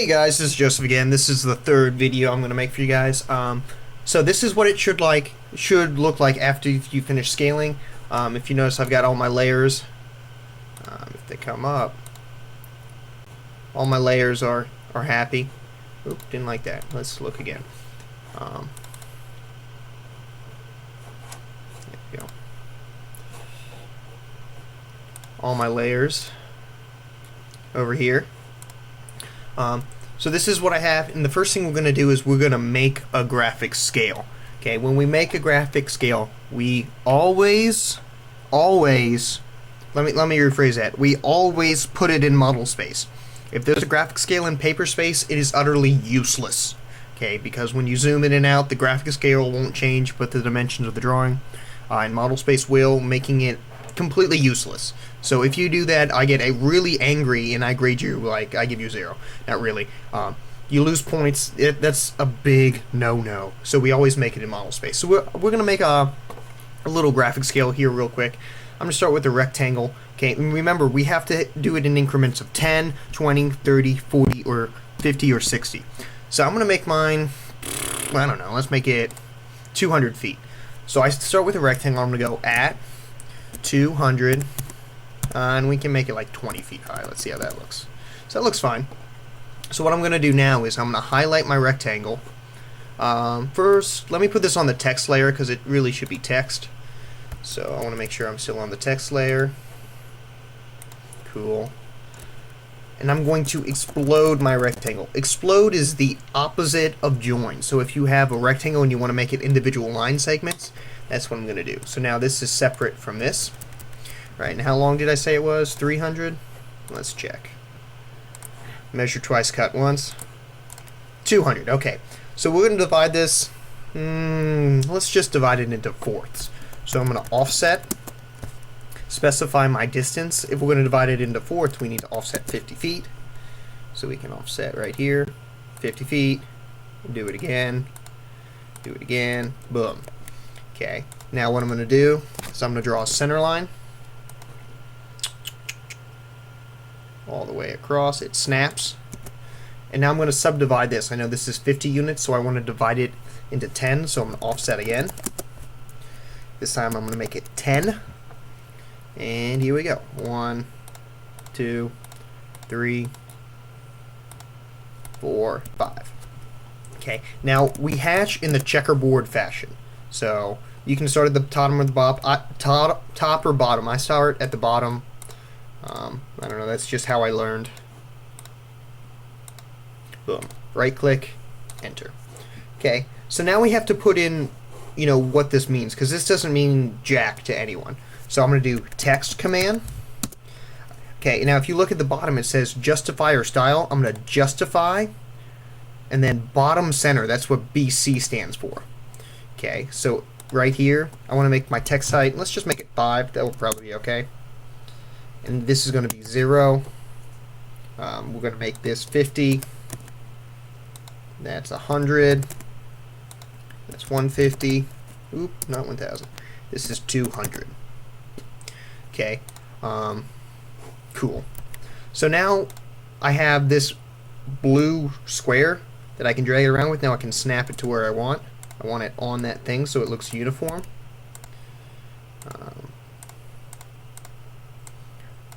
Hey guys, this is Joseph again. This is the third video I'm going to make for you guys. So this is what it should look like after you finish scaling. If you notice, I've got all my layers. If they come up, all my layers are happy. Oop, didn't like that. Let's look again. There we go. All my layers over here. So this is what I have, and the first thing we're going to do is we're going to make a graphic scale. Okay, when we make a graphic scale, we always let me rephrase that. We always put it in model space. If there's a graphic scale in paper space, it is utterly useless. Okay, because when you zoom in and out, the graphic scale won't change, but the dimensions of the drawing in model space will, making it completely useless. So if you do that, I get really angry and I grade you, like, I give you 0. Not really. You lose points. That's a big no-no. So we always make it in model space. So we're going to make a little graphic scale here real quick. I'm going to start with the rectangle. Okay, and remember, we have to do it in increments of 10, 20, 30, 40, or 50, or 60. So I'm going to make mine, I don't know, let's make it 200 feet. So I start with a rectangle. I'm going to go at 200, and we can make it like 20 feet high. Let's see how that looks. So that looks fine. So what I'm going to do now is I'm going to highlight my rectangle. First, let me put this on the text layer because it really should be text. So I want to make sure I'm still on the text layer. Cool. And I'm going to explode my rectangle. Explode is the opposite of join. So if you have a rectangle and you want to make it individual line segments, that's what I'm going to do. So now this is separate from this. Right, and how long did I say it was? 300? Let's check. Measure twice, cut once. 200, okay. So we're going to divide this, let's just divide it into fourths. So I'm going to offset, specify my distance. If we're going to divide it into fourths, we need to offset 50 feet. So we can offset right here, 50 feet, do it again, boom. Okay, now what I'm going to do is I'm going to draw a center line all the way across. It snaps. And now I'm going to subdivide this. I know this is 50 units, so I want to divide it into 10, so I'm going to offset again. This time I'm going to make it 10. And here we go. 1, 2, 3, 4, 5. Okay, now we hatch in the checkerboard fashion. So you can start at the bottom or the top or bottom. I start at the bottom. I don't know, that's just how I learned. Boom. Right click, enter. Okay, so now we have to put in, what this means, because this doesn't mean jack to anyone. So I'm going to do text command. Okay, now if you look at the bottom, it says justify or style. I'm going to justify, and then bottom center. That's what BC stands for. Okay, so right here, I want to make my text height. Let's just make it 5. That will probably be okay. And this is going to be 0. We're going to make this 50. That's 100. That's 150. Oop, not 1,000. This is 200. Okay. Cool. So now I have this blue square that I can drag it around with. Now I can snap it to where I want. I want it on that thing so it looks uniform.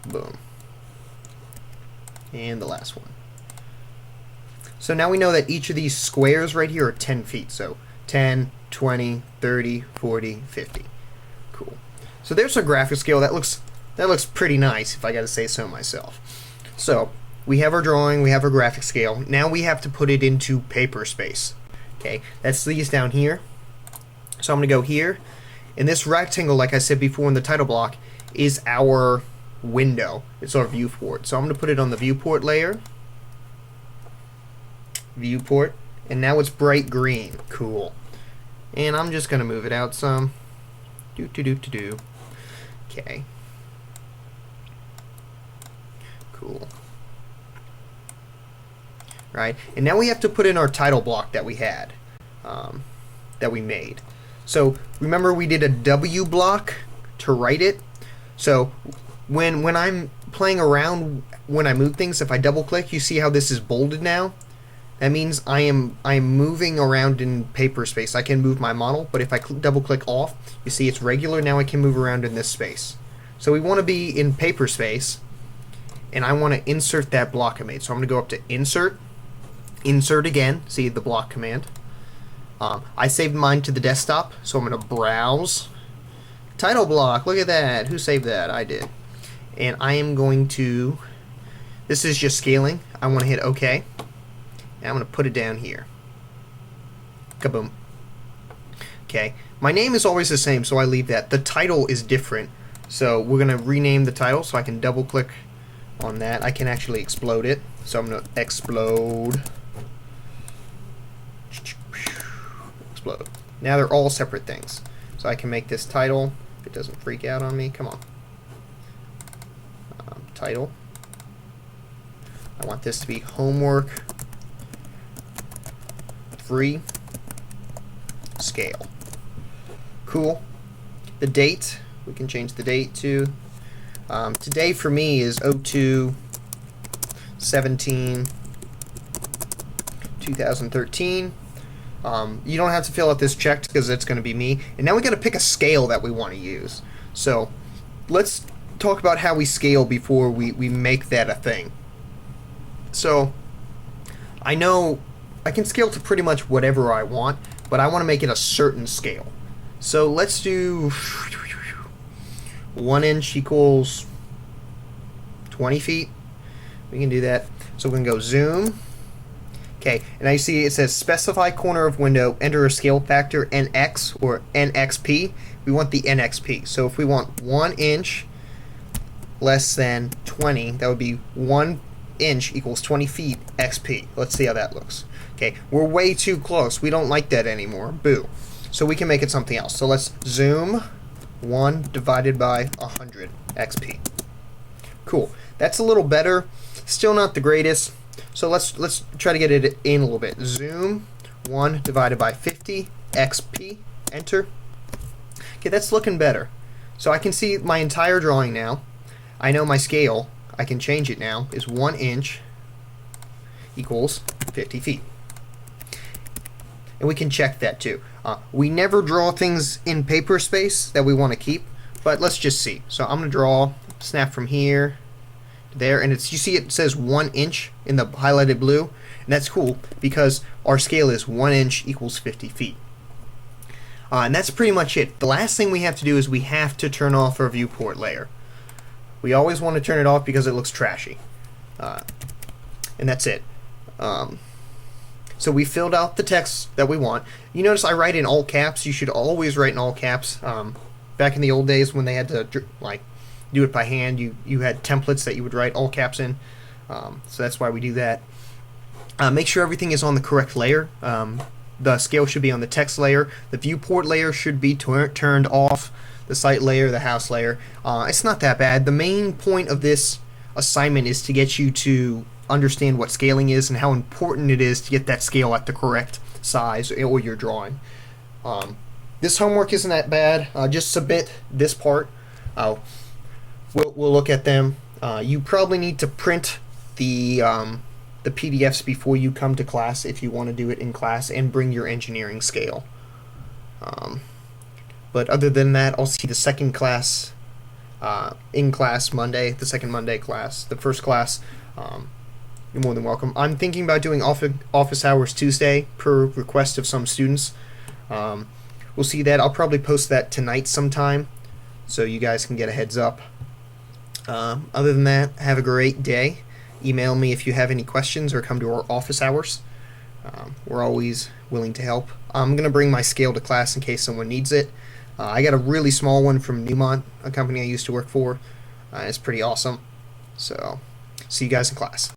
Boom. And the last one. So now we know that each of these squares right here are 10 feet. So 10, 20, 30, 40, 50. Cool. So there's our graphic scale. That looks pretty nice, if I got to say so myself. So we have our drawing, we have our graphic scale. Now we have to put it into paper space. Okay, that's these down here. So I'm going to go here. And this rectangle, like I said before in the title block, is our window. It's our viewport. So I'm going to put it on the viewport layer. Viewport. And now it's bright green. Cool. And I'm just going to move it out some. Okay. Cool. Right. And now we have to put in our title block that we had. That we made. So remember we did a W block to write it. So when I'm playing around when I move things, if I double click, you see how this is bolded now? That means I am moving around in paper space. I can move my model, but if I double click off, you see it's regular. Now I can move around in this space. So we want to be in paper space, and I want to insert that block I made. So I'm going to go up to Insert, Insert again, see the block command. I saved mine to the desktop, so I'm going to Browse. Title block, look at that. Who saved that? I did. And I am going to, this is just scaling. I want to hit OK. And I'm going to put it down here. Kaboom. Okay. My name is always the same, so I leave that. The title is different. So we're going to rename the title, so I can double click on that. I can actually explode it. So I'm going to explode. Explode. Now they're all separate things. So I can make this title, if it doesn't freak out on me, come on. Title. I want this to be homework free scale. Cool. The date, we can change the date to, today for me is 02/17/2013. You don't have to fill out this checked because it's going to be me. And now we got to pick a scale that we want to use. So let's talk about how we scale before we make that a thing. So I know I can scale to pretty much whatever I want, but I want to make it a certain scale. So let's do 1 inch equals 20 feet. We can do that. So we can go zoom. Okay, and now you see it says specify corner of window, enter a scale factor NX or NXP. We want the NXP. So if we want 1 inch less than 20, that would be 1 inch equals 20 feet XP. Let's see how that looks. Okay, we're way too close. We don't like that anymore. Boo. So we can make it something else. So let's zoom 1 divided by 100 XP. Cool. That's a little better. Still not the greatest. So let's try to get it in a little bit. Zoom 1 divided by 50 XP. Enter. Okay, that's looking better. So I can see my entire drawing now. I know my scale. I can change it now. Is 1 inch equals 50 feet. And we can check that too. We never draw things in paper space that we want to keep, but let's just see. So I'm going to draw, snap from here to there, and it's, you see it says 1 inch in the highlighted blue, and that's cool because our scale is 1 inch equals 50 feet. And that's pretty much it. The last thing we have to do is we have to turn off our viewport layer. We always want to turn it off because it looks trashy. And that's it. So we filled out the text that we want. You notice I write in all caps. You should always write in all caps. Back in the old days when they had to like do it by hand, you had templates that you would write all caps in. So that's why we do that. Make sure everything is on the correct layer. The scale should be on the text layer. The viewport layer should be turned off. The site layer, the house layer. It's not that bad. The main point of this assignment is to get you to understand what scaling is and how important it is to get that scale at the correct size or your drawing. This homework isn't that bad. Just submit this part. We'll look at them. You probably need to print the PDFs before you come to class if you want to do it in class, and bring your engineering scale. But other than that, I'll see the second class in class Monday, the second Monday class. The first class, you're more than welcome. I'm thinking about doing office hours Tuesday per request of some students. We'll see that. I'll probably post that tonight sometime so you guys can get a heads up. Other than that, have a great day. Email me if you have any questions or come to our office hours. We're always willing to help. I'm going to bring my scale to class in case someone needs it. I got a really small one from Newmont, a company I used to work for. It's pretty awesome. So, see you guys in class.